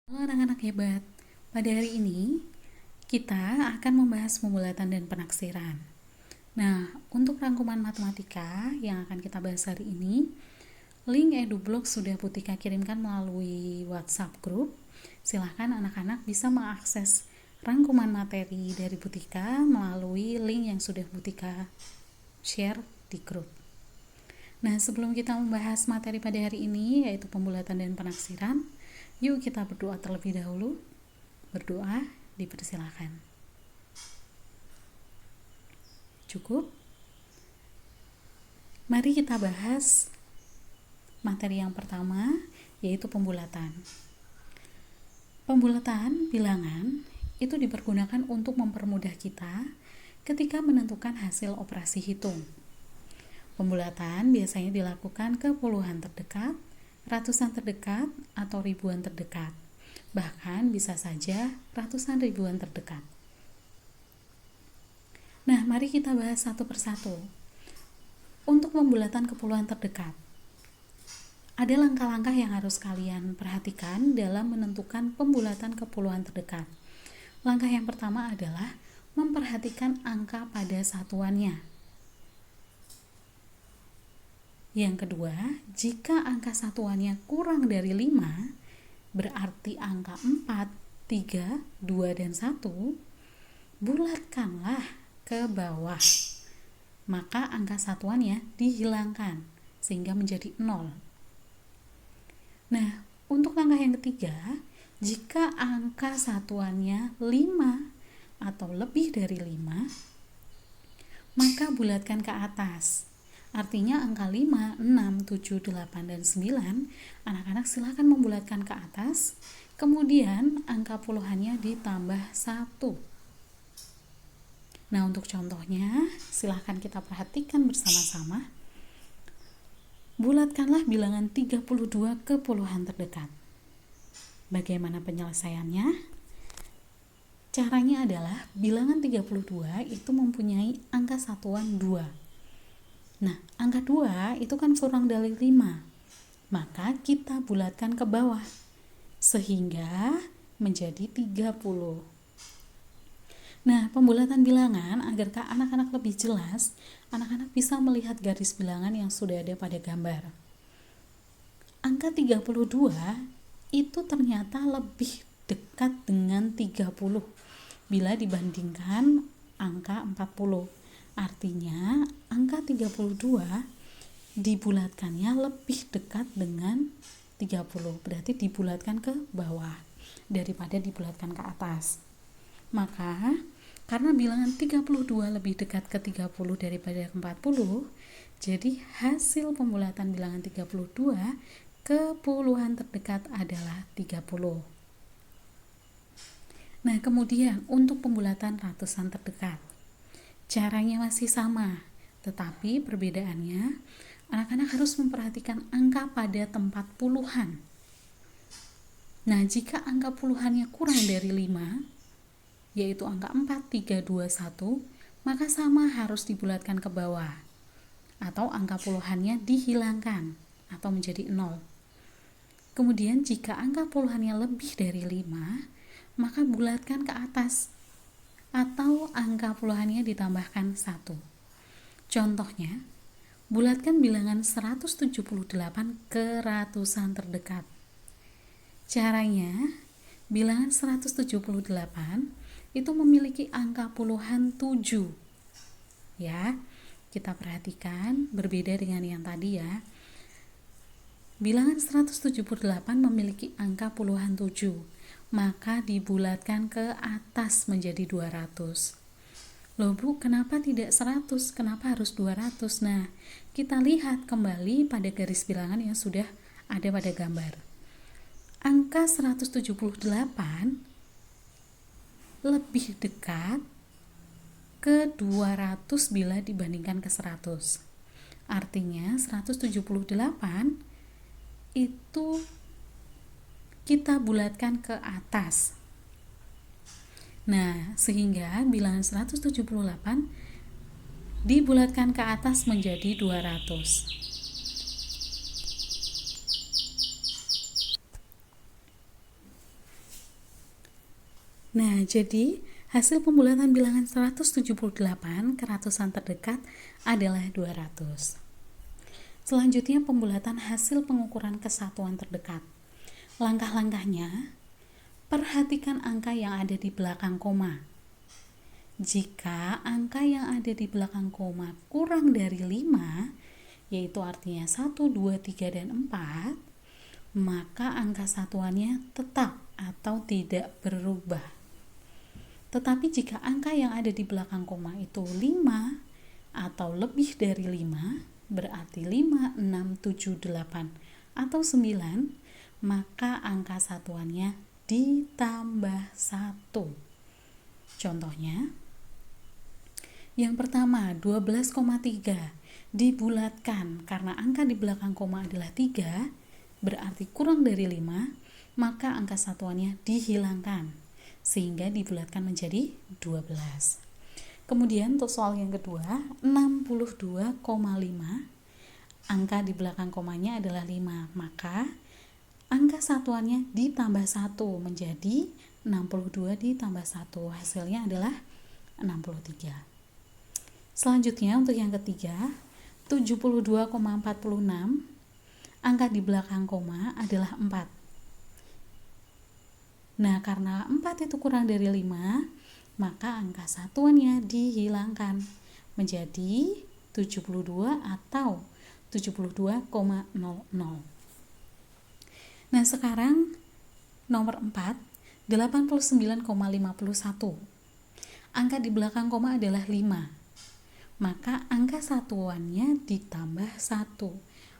Halo anak-anak hebat, pada hari ini kita akan membahas pembulatan dan penaksiran. Nah, untuk rangkuman matematika yang akan kita bahas hari ini, link EduBlog sudah Putika kirimkan melalui WhatsApp group. Silahkan anak-anak bisa mengakses rangkuman materi dari Putika melalui link yang sudah Putika share di grup. Nah, sebelum kita membahas materi pada hari ini, yaitu pembulatan dan penaksiran, yuk kita berdoa terlebih dahulu. Berdoa dipersilakan. Cukup? Mari kita bahas materi yang pertama, yaitu pembulatan. Pembulatan bilangan itu dipergunakan untuk mempermudah kita ketika menentukan hasil operasi hitung. Pembulatan biasanya dilakukan ke puluhan terdekat, ratusan terdekat, atau ribuan terdekat. Bahkan bisa saja ratusan ribuan terdekat. Nah, mari kita bahas satu persatu. Untuk pembulatan ke puluhan terdekat, ada langkah-langkah yang harus kalian perhatikan dalam menentukan pembulatan ke puluhan terdekat. Langkah yang pertama adalah memperhatikan angka pada satuannya. Yang kedua, jika angka satuannya kurang dari 5, berarti angka 4, 3, 2, dan 1, bulatkanlah ke bawah. Maka angka satuannya dihilangkan sehingga menjadi 0. Nah, untuk langkah yang ketiga, jika angka satuannya 5 atau lebih dari 5, maka bulatkan ke atas. Artinya angka 5, 6, 7, 8, dan 9, anak-anak silakan membulatkan ke atas, kemudian angka puluhannya ditambah 1. Nah, untuk contohnya, silakan kita perhatikan bersama-sama. Bulatkanlah bilangan 32 ke puluhan terdekat. Bagaimana penyelesaiannya? Caranya adalah bilangan 32 itu mempunyai angka satuan 2. Nah, angka 2 itu kan kurang dari 5. Maka kita bulatkan ke bawah sehingga menjadi 30. Nah, pembulatan bilangan agar anak-anak lebih jelas, anak-anak bisa melihat garis bilangan yang sudah ada pada gambar. Angka 32 itu ternyata lebih dekat dengan 30 bila dibandingkan angka 40. Artinya, angka 32 dibulatkannya lebih dekat dengan 30. Berarti dibulatkan ke bawah daripada dibulatkan ke atas. Maka, karena bilangan 32 lebih dekat ke 30 daripada 40, jadi hasil pembulatan bilangan 32 ke puluhan terdekat adalah 30. Nah, kemudian untuk pembulatan ratusan terdekat, caranya masih sama, tetapi perbedaannya anak-anak harus memperhatikan angka pada tempat puluhan. Nah, jika angka puluhannya kurang dari 5, yaitu angka 4, 3, 2, 1, maka sama harus dibulatkan ke bawah, atau angka puluhannya dihilangkan atau menjadi 0. Kemudian jika angka puluhannya lebih dari 5, maka bulatkan ke atas, atau angka puluhannya ditambahkan 1. Contohnya, bulatkan bilangan 178 ke ratusan terdekat. Caranya, bilangan 178 itu memiliki angka puluhan 7. Ya, kita perhatikan berbeda dengan yang tadi ya. Bilangan 178 memiliki angka puluhan 7. Maka dibulatkan ke atas menjadi 200. Loh Bu, kenapa tidak 100? Kenapa harus 200? Nah, kita lihat kembali pada garis bilangan yang sudah ada pada gambar. Angka 178 lebih dekat ke 200 bila dibandingkan ke 100. Artinya 178 itu kita bulatkan ke atas. Nah, sehingga bilangan 178 dibulatkan ke atas menjadi 200. Nah, jadi hasil pembulatan bilangan 178 ke ratusan terdekat adalah 200. Selanjutnya pembulatan hasil pengukuran kesatuan terdekat. Langkah-langkahnya, perhatikan angka yang ada di belakang koma. Jika angka yang ada di belakang koma kurang dari 5, yaitu artinya 1, 2, 3, dan 4, maka angka satuannya tetap atau tidak berubah. Tetapi jika angka yang ada di belakang koma itu 5 atau lebih dari 5, berarti 5, 6, 7, 8, atau 9, maka angka satuannya ditambah 1. Contohnya, yang pertama 12,3 dibulatkan karena angka di belakang koma adalah 3, berarti kurang dari 5, maka angka satuannya dihilangkan sehingga dibulatkan menjadi 12. Kemudian untuk soal yang kedua, 62,5, angka di belakang komanya adalah 5, maka angka satuannya ditambah 1 menjadi 62 ditambah 1, hasilnya adalah 63. Selanjutnya untuk yang ketiga, 72,46, angka di belakang koma adalah 4. Nah, karena 4 itu kurang dari 5, maka angka satuannya dihilangkan menjadi 72 atau 72,00. Nah, sekarang nomor 4, 89,51. Angka di belakang koma adalah 5. Maka angka satuannya ditambah 1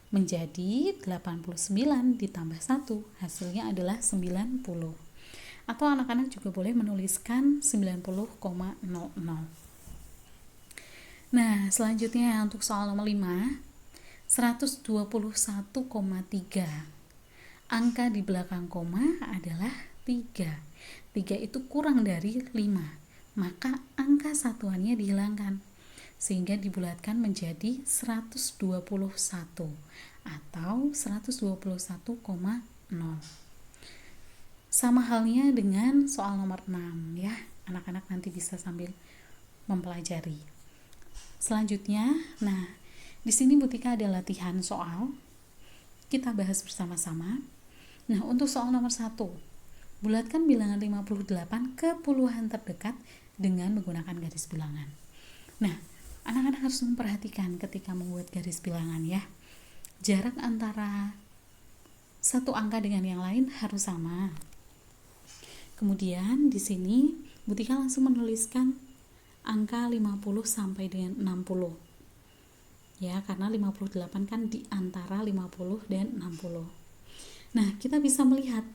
menjadi 89 ditambah 1, hasilnya adalah 90. Atau anak-anak juga boleh menuliskan 90,00. Nah, selanjutnya untuk soal nomor 5, 121,3. Angka di belakang koma adalah 3. 3 itu kurang dari 5, maka angka satuannya dihilangkan sehingga dibulatkan menjadi 121 atau 121,0. Sama halnya dengan soal nomor 6 ya. Anak-anak nanti bisa sambil mempelajari. Selanjutnya, nah, di sini Butika ada latihan soal. Kita bahas bersama-sama. Nah, untuk soal nomor 1, bulatkan bilangan 58 ke puluhan terdekat dengan menggunakan garis bilangan. Nah, anak-anak harus memperhatikan ketika membuat garis bilangan ya. Jarak antara satu angka dengan yang lain harus sama. Kemudian di sini Butika langsung menuliskan angka 50 sampai dengan 60. Ya, karena 58 kan di antara 50 dan 60. Nah, kita bisa melihat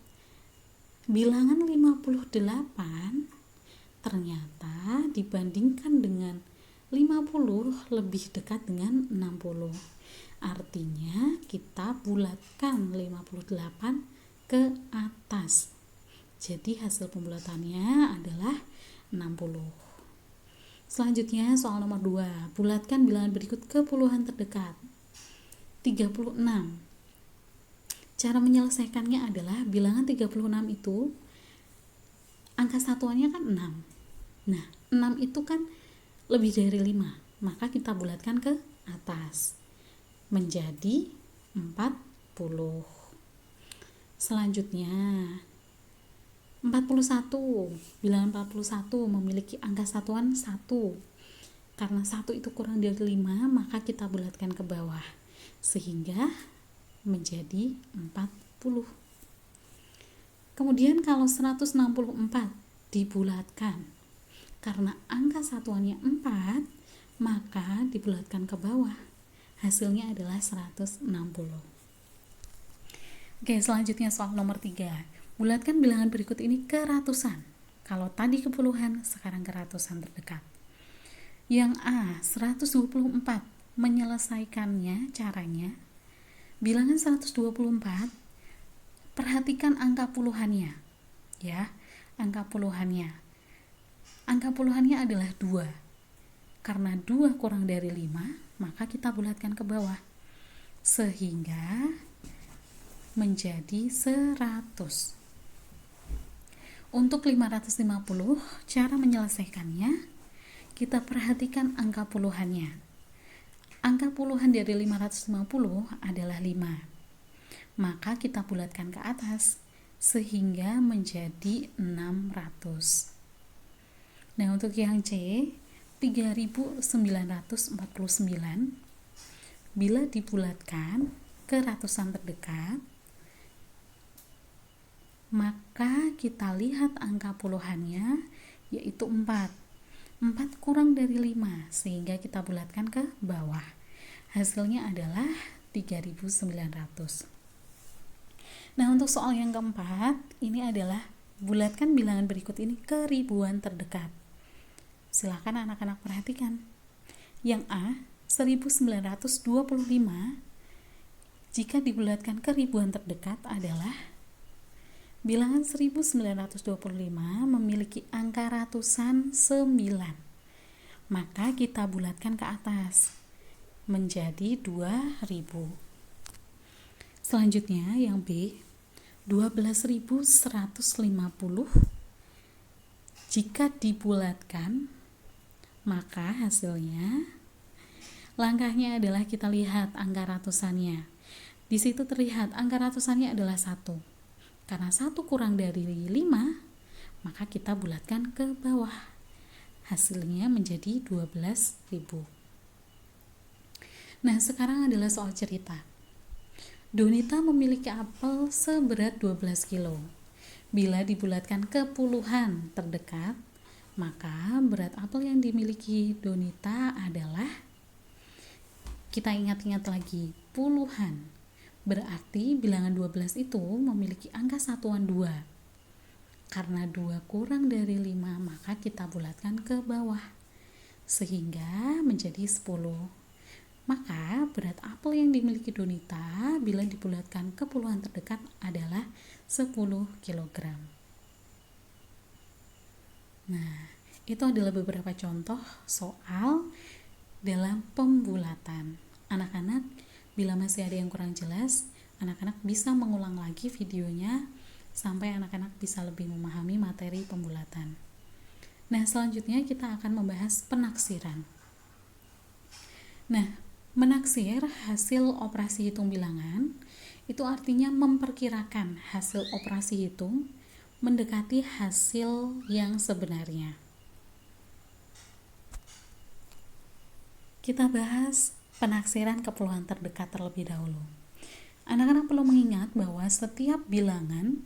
bilangan 58 ternyata dibandingkan dengan 50 lebih dekat dengan 60. Artinya kita bulatkan 58 ke atas. Jadi hasil pembulatannya adalah 60. Selanjutnya soal nomor 2, bulatkan bilangan berikut ke puluhan terdekat. 36. Cara menyelesaikannya adalah bilangan 36 itu angka satuannya kan 6. Nah, 6 itu kan lebih dari 5, maka kita bulatkan ke atas menjadi 40. Selanjutnya 41, bilangan 41 memiliki angka satuan 1. Karena 1 itu kurang dari 5, maka kita bulatkan ke bawah sehingga menjadi 40. Kemudian kalau 164 dibulatkan, karena angka satuannya 4, maka dibulatkan ke bawah. Hasilnya adalah 160. Oke, selanjutnya soal nomor 3. Bulatkan bilangan berikut ini ke ratusan. Kalau tadi ke puluhan, sekarang ke ratusan terdekat. Yang A, 124. Menyelesaikannya caranya, bilangan 124, perhatikan angka puluhannya. Ya, angka puluhannya. Angka puluhannya adalah 2. Karena 2 kurang dari 5, maka kita bulatkan ke bawah. Sehingga menjadi 100. Untuk 550, cara menyelesaikannya, kita perhatikan angka puluhannya. Angka puluhan dari 550 adalah 5. Maka kita bulatkan ke atas sehingga menjadi 600. Nah, untuk yang C, 3949 bila dibulatkan ke ratusan terdekat, maka kita lihat angka puluhannya yaitu 4. 4 kurang dari 5 sehingga kita bulatkan ke bawah. Hasilnya adalah 3900. Nah, untuk soal yang keempat, ini adalah bulatkan bilangan berikut ini ke ribuan terdekat. Silahkan anak-anak perhatikan. Yang A, 1925 jika dibulatkan ke ribuan terdekat adalah bilangan 1925 memiliki angka ratusan 9. Maka kita bulatkan ke atas menjadi 2000. Selanjutnya yang B, 12.150 jika dibulatkan, maka hasilnya, langkahnya adalah kita lihat angka ratusannya. Di situ terlihat angka ratusannya adalah 1. Karena 1 kurang dari 5, maka kita bulatkan ke bawah. Hasilnya menjadi 12.000. Nah, sekarang adalah soal cerita. Donita memiliki apel seberat 12 kilo. Bila dibulatkan ke puluhan terdekat, maka berat apel yang dimiliki Donita adalah, kita ingat-ingat lagi, puluhan. Berarti bilangan 12 itu memiliki angka satuan 2. Karena 2 kurang dari 5, maka kita bulatkan ke bawah sehingga menjadi 10. Maka berat apel yang dimiliki Donita bila dibulatkan ke puluhan terdekat adalah 10 kg. Nah, itu adalah beberapa contoh soal dalam pembulatan. Anak-anak, bila masih ada yang kurang jelas, anak-anak bisa mengulang lagi videonya sampai anak-anak bisa lebih memahami materi pembulatan. Nah, selanjutnya kita akan membahas penaksiran. Nah, menaksir hasil operasi hitung bilangan itu artinya memperkirakan hasil operasi hitung mendekati hasil yang sebenarnya. Kita bahas penaksiran ke puluhan terdekat terlebih dahulu. Anak-anak perlu mengingat bahwa setiap bilangan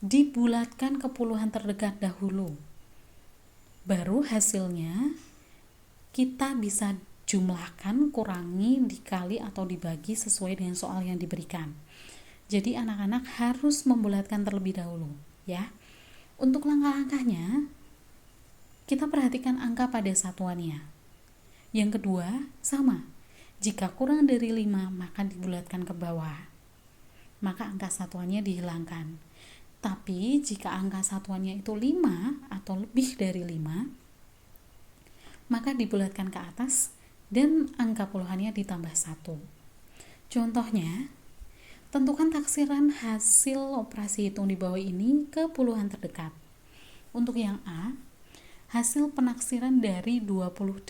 dibulatkan ke puluhan terdekat dahulu. Baru hasilnya kita bisa jumlahkan, kurangi, dikali, atau dibagi sesuai dengan soal yang diberikan. Jadi anak-anak harus membulatkan terlebih dahulu, ya. Untuk langkah-langkahnya, kita perhatikan angka pada satuannya. Yang kedua, sama. Jika kurang dari 5, maka dibulatkan ke bawah. Maka angka satuannya dihilangkan. Tapi jika angka satuannya itu 5 atau lebih dari 5, maka dibulatkan ke atas dan angka puluhannya ditambah 1. Contohnya, tentukan taksiran hasil operasi hitung di bawah ini ke puluhan terdekat. Untuk yang A, hasil penaksiran dari 28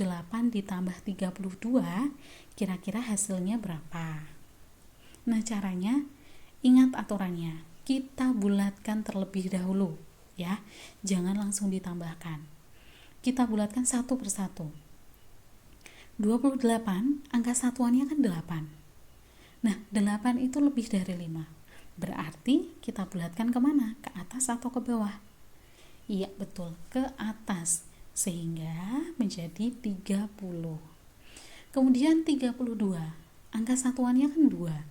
ditambah 32, kira-kira hasilnya berapa? Nah, caranya, ingat aturannya, kita bulatkan terlebih dahulu, ya. Jangan langsung ditambahkan. Kita bulatkan satu persatu. 28, angka satuannya kan 8. Nah, 8 itu lebih dari 5. Berarti kita bulatkan kemana? Ke atas atau ke bawah? Iya, betul, ke atas. Sehingga menjadi 30. Kemudian 32, angka satuannya kan 2.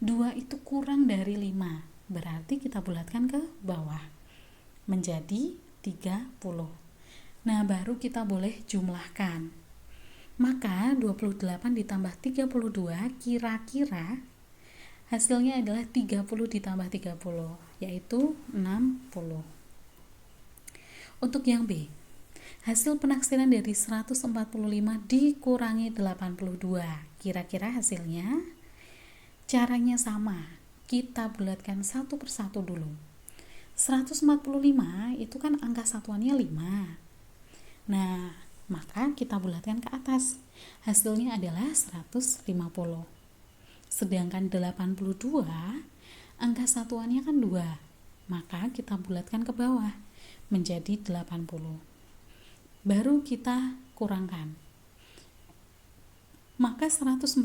2 itu kurang dari 5. Berarti kita bulatkan ke bawah. Menjadi 30. Nah, baru kita boleh jumlahkan. Maka 28 ditambah 32 kira-kira hasilnya adalah 30 ditambah 30, yaitu 60. Untuk yang B, hasil penaksiran dari 145 dikurangi 82, kira-kira hasilnya, caranya sama, kita bulatkan satu persatu dulu. 145 itu kan angka satuannya 5. Nah, maka kita bulatkan ke atas. Hasilnya adalah 150. Sedangkan 82 angka satuannya kan 2. Maka kita bulatkan ke bawah menjadi 80. Baru kita kurangkan. Maka 145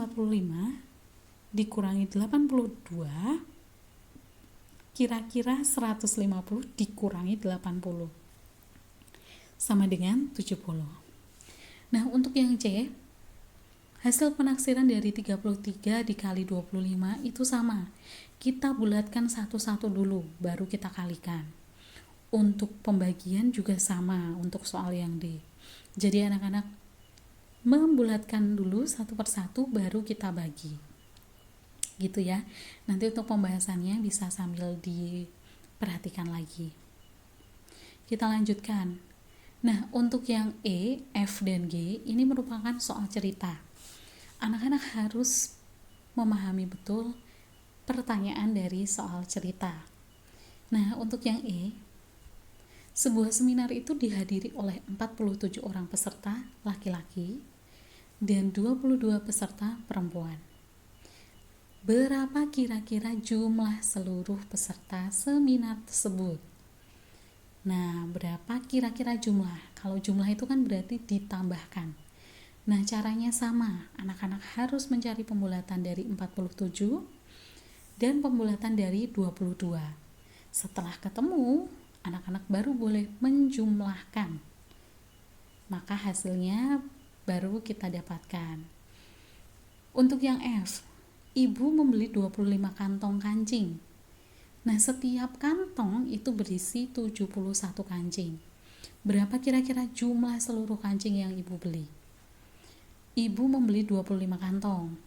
dikurangi 82 kira-kira 150 dikurangi 80 sama dengan 70. Nah, untuk yang C, hasil penaksiran dari 33 dikali 25 itu sama. Kita bulatkan satu-satu dulu, baru kita kalikan. Untuk pembagian juga sama untuk soal yang D. Jadi anak-anak membulatkan dulu satu persatu, baru kita bagi. Gitu ya. Nanti untuk pembahasannya bisa sambil diperhatikan lagi. Kita lanjutkan. Nah, untuk yang E, F, dan G ini merupakan soal cerita. Anak-anak harus memahami betul pertanyaan dari soal cerita. Nah, untuk yang E, sebuah seminar itu dihadiri oleh 47 orang peserta laki-laki dan 22 peserta perempuan. Berapa kira-kira jumlah seluruh peserta seminar tersebut? Nah, berapa kira-kira jumlah? Kalau jumlah itu kan berarti ditambahkan. Nah, caranya sama. Anak-anak harus mencari pembulatan dari 47 dan pembulatan dari 22. Setelah ketemu, anak-anak baru boleh menjumlahkan. Maka hasilnya baru kita dapatkan. Untuk yang F, ibu membeli 25 kantong kancing. Nah, setiap kantong itu berisi 71 kancing. Berapa kira-kira jumlah seluruh kancing yang ibu beli? Ibu membeli 25 kantong.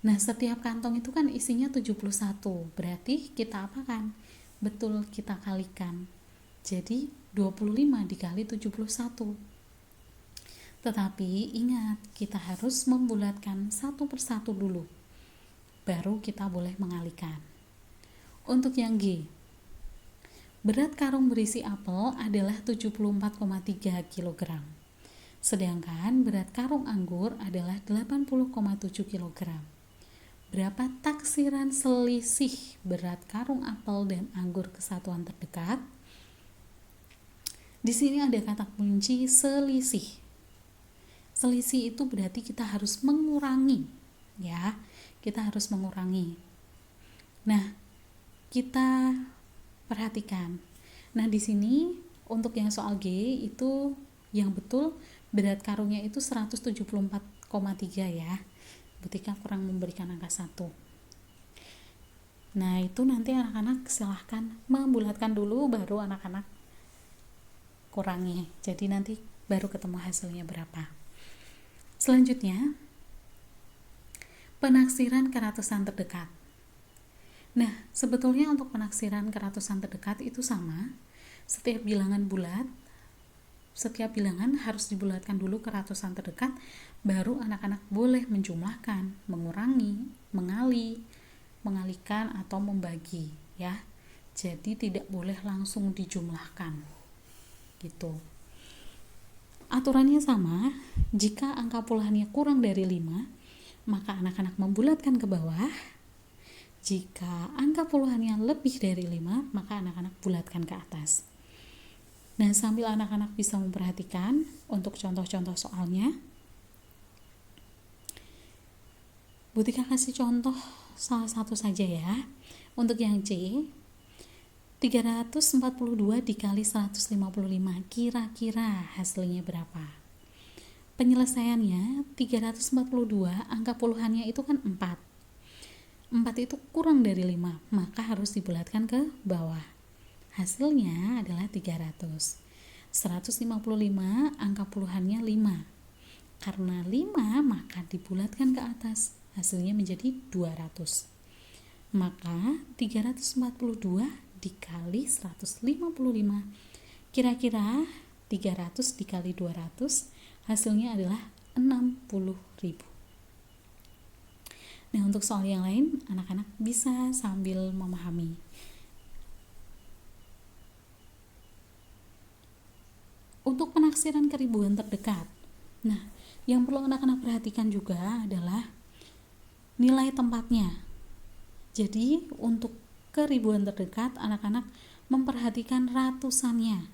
Nah, setiap kantong itu kan isinya 71. Berarti kita apakan? Betul, kita kalikan. Jadi 25 dikali 71. Tetapi ingat, kita harus membulatkan satu persatu dulu, baru kita boleh mengalihkan. Untuk yang G, berat karung berisi apel adalah 74,3 kg, sedangkan berat karung anggur adalah 80,7 kg. Berapa taksiran selisih berat karung apel dan anggur kesatuan terdekat? Di sini ada kata kunci selisih. Selisih itu berarti kita harus mengurangi, ya. Kita harus mengurangi. Nah, kita perhatikan. Nah, di sini untuk yang soal G itu yang betul berat karungnya itu 174,3 ya. Butika kurang memberikan angka 1. Nah, itu nanti anak-anak silahkan membulatkan dulu, baru anak-anak kurangi. Jadi nanti baru ketemu hasilnya berapa. Selanjutnya, penaksiran keratusan terdekat. Nah, sebetulnya untuk penaksiran keratusan terdekat itu sama. Setiap bilangan bulat, setiap bilangan harus dibulatkan dulu ke ratusan terdekat, baru anak-anak boleh menjumlahkan, mengurangi, mengalihkan atau membagi, ya. Jadi tidak boleh langsung dijumlahkan. Gitu. Aturannya sama, jika angka puluhannya kurang dari 5, maka anak-anak membulatkan ke bawah. Jika angka puluhannya lebih dari 5, maka anak-anak bulatkan ke atas. Nah, sambil anak-anak bisa memperhatikan untuk contoh-contoh soalnya, Butika kasih contoh salah satu saja ya. Untuk yang C, 342 dikali 155, kira-kira hasilnya berapa? Penyelesaiannya 342, angka puluhannya itu kan 4. 4 itu kurang dari 5, maka harus dibulatkan ke bawah. Hasilnya adalah 300. 155, angka puluhannya 5. Karena 5, maka dibulatkan ke atas. Hasilnya menjadi 200. Maka 342 dikali 155, kira-kira 300 dikali 200, hasilnya adalah 60.000. Nah, untuk soal yang lain anak-anak bisa sambil memahami. penaksiran keribuan terdekat. Nah, yang perlu anak-anak perhatikan juga adalah nilai tempatnya. Jadi untuk keribuan terdekat, anak-anak memperhatikan ratusannya.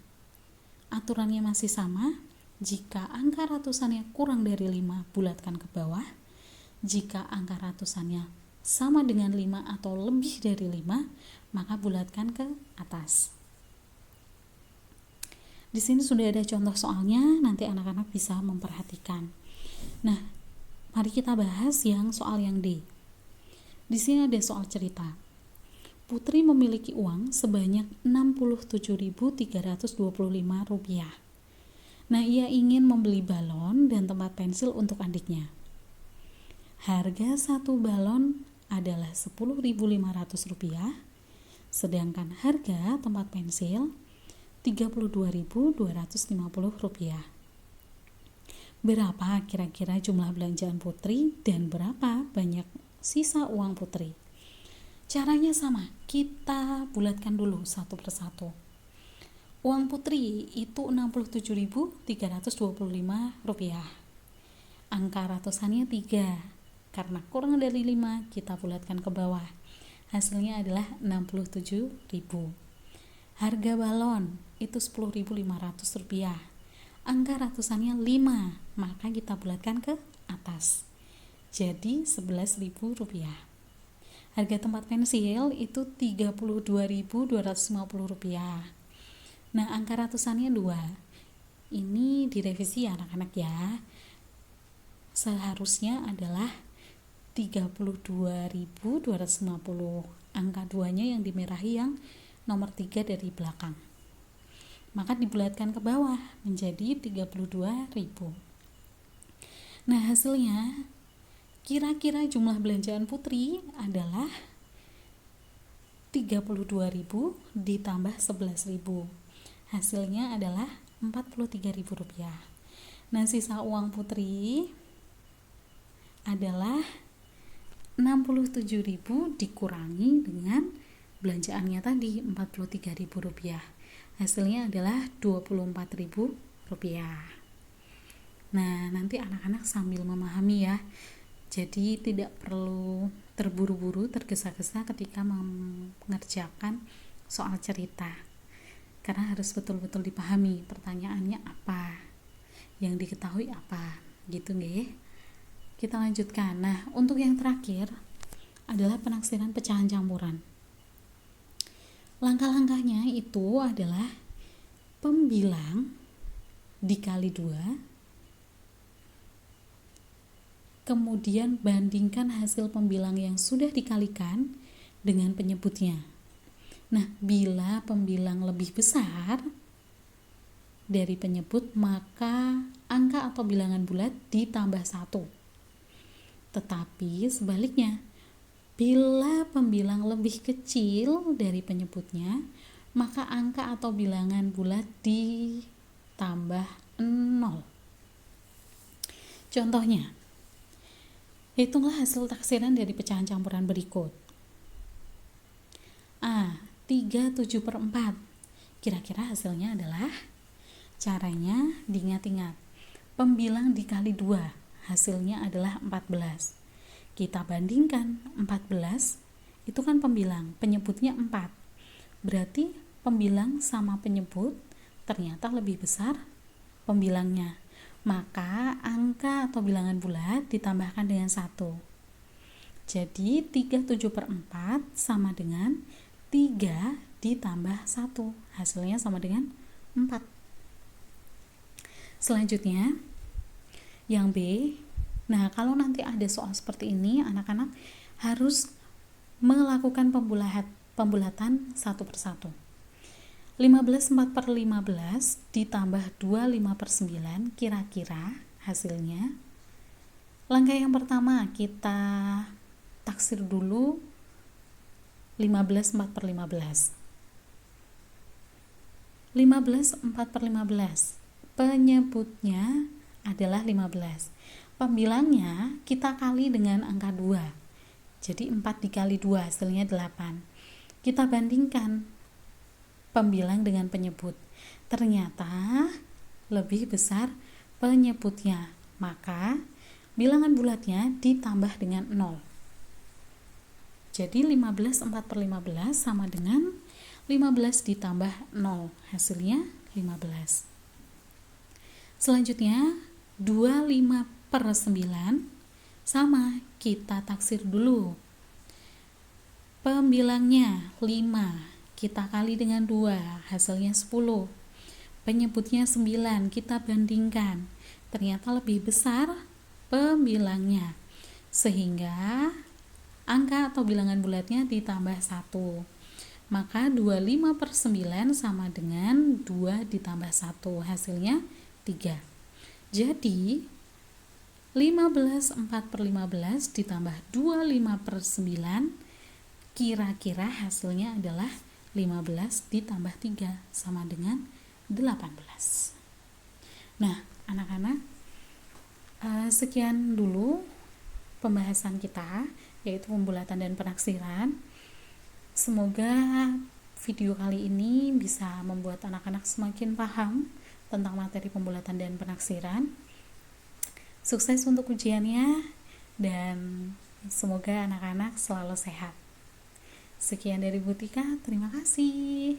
Aturannya masih sama, jika angka ratusannya kurang dari 5, bulatkan ke bawah. Jika angka ratusannya sama dengan 5 atau lebih dari 5, maka bulatkan ke atas. Di sini sudah ada contoh soalnya, nanti anak-anak bisa memperhatikan. Nah, mari kita bahas yang soal yang D. Di sini ada soal cerita. Putri memiliki uang sebanyak Rp67.325. Nah, ia ingin membeli balon dan tempat pensil untuk adiknya. Harga satu balon adalah Rp10.500, sedangkan harga tempat pensil Rp32.250. Berapa kira-kira jumlah belanjaan Putri dan berapa banyak sisa uang Putri? Caranya sama, kita bulatkan dulu satu persatu. Uang Putri itu Rp67.325. Angka ratusannya 3. Karena kurang dari 5, kita bulatkan ke bawah. Hasilnya adalah Rp67.000. Harga balon itu Rp10.500. Angka ratusannya 5, maka kita bulatkan ke atas. Jadi Rp11.000. Harga tempat pensil itu Rp32.250. Nah, angka ratusannya 2. Ini direvisi ya anak-anak ya. Seharusnya adalah Rp32.250. Angka 2-nya yang dimerahi yang nomor 3 dari belakang. Maka dibulatkan ke bawah menjadi Rp32.000. Nah, hasilnya kira-kira jumlah belanjaan Putri adalah 32.000 ditambah 11.000. Hasilnya adalah Rp43.000. Nah, sisa uang Putri adalah 67.000 dikurangi dengan belanjaannya tadi Rp43.000. Hasilnya adalah Rp24.000. Nah, nanti anak-anak sambil memahami ya. Jadi tidak perlu terburu-buru, tergesa-gesa ketika mengerjakan soal cerita. Karena harus betul-betul dipahami pertanyaannya apa, yang diketahui apa, gitu nggih. Kita lanjutkan. Nah, untuk yang terakhir adalah penaksiran pecahan campuran. Langkah-langkahnya itu adalah pembilang dikali 2, kemudian bandingkan hasil pembilang yang sudah dikalikan dengan penyebutnya. Nah, bila pembilang lebih besar dari penyebut, maka angka atau bilangan bulat ditambah 1. Tetapi sebaliknya, bila pembilang lebih kecil dari penyebutnya, maka angka atau bilangan bulat ditambah 0. Contohnya, hitunglah hasil taksiran dari pecahan campuran berikut. A. 3/7/4. Kira-kira hasilnya adalah, caranya diingat-ingat, pembilang dikali 2, hasilnya adalah 14. Kita bandingkan 14, itu kan pembilang, penyebutnya 4. Berarti pembilang sama penyebut ternyata lebih besar pembilangnya. Maka angka atau bilangan bulat ditambahkan dengan 1. Jadi 3/7/4 sama dengan 3 ditambah 1. Hasilnya sama dengan 4. Selanjutnya, yang B. Nah, kalau nanti ada soal seperti ini, anak-anak harus melakukan pembulatan satu persatu. 15/4/15 ditambah 25/9, kira-kira hasilnya. Langkah yang pertama, kita taksir dulu 15/4/15. 15/4/15, penyebutnya adalah 15. Pembilangnya kita kali dengan angka 2. Jadi 4 dikali 2 hasilnya 8. Kita bandingkan pembilang dengan penyebut. Ternyata lebih besar penyebutnya. Maka bilangan bulatnya ditambah dengan 0. Jadi 15 4/15 sama dengan 15 ditambah 0. Hasilnya 15. Selanjutnya 25/9 sama, kita taksir dulu. Pembilangnya 5, kita kali dengan 2, hasilnya 10. Penyebutnya 9, kita bandingkan. Ternyata lebih besar pembilangnya. Sehingga angka atau bilangan bulatnya ditambah 1. Maka 25/9 sama dengan 2 ditambah 1. Hasilnya 3. Jadi 15 4/15 ditambah 25/9, kira-kira hasilnya adalah 15 ditambah 3 sama dengan 18. Nah, anak-anak, sekian dulu pembahasan kita, yaitu pembulatan dan penaksiran. Semoga video kali ini bisa membuat anak-anak semakin paham tentang materi pembulatan dan penaksiran. Sukses untuk ujiannya dan semoga anak-anak selalu sehat. Sekian dari Bu Tika, terima kasih.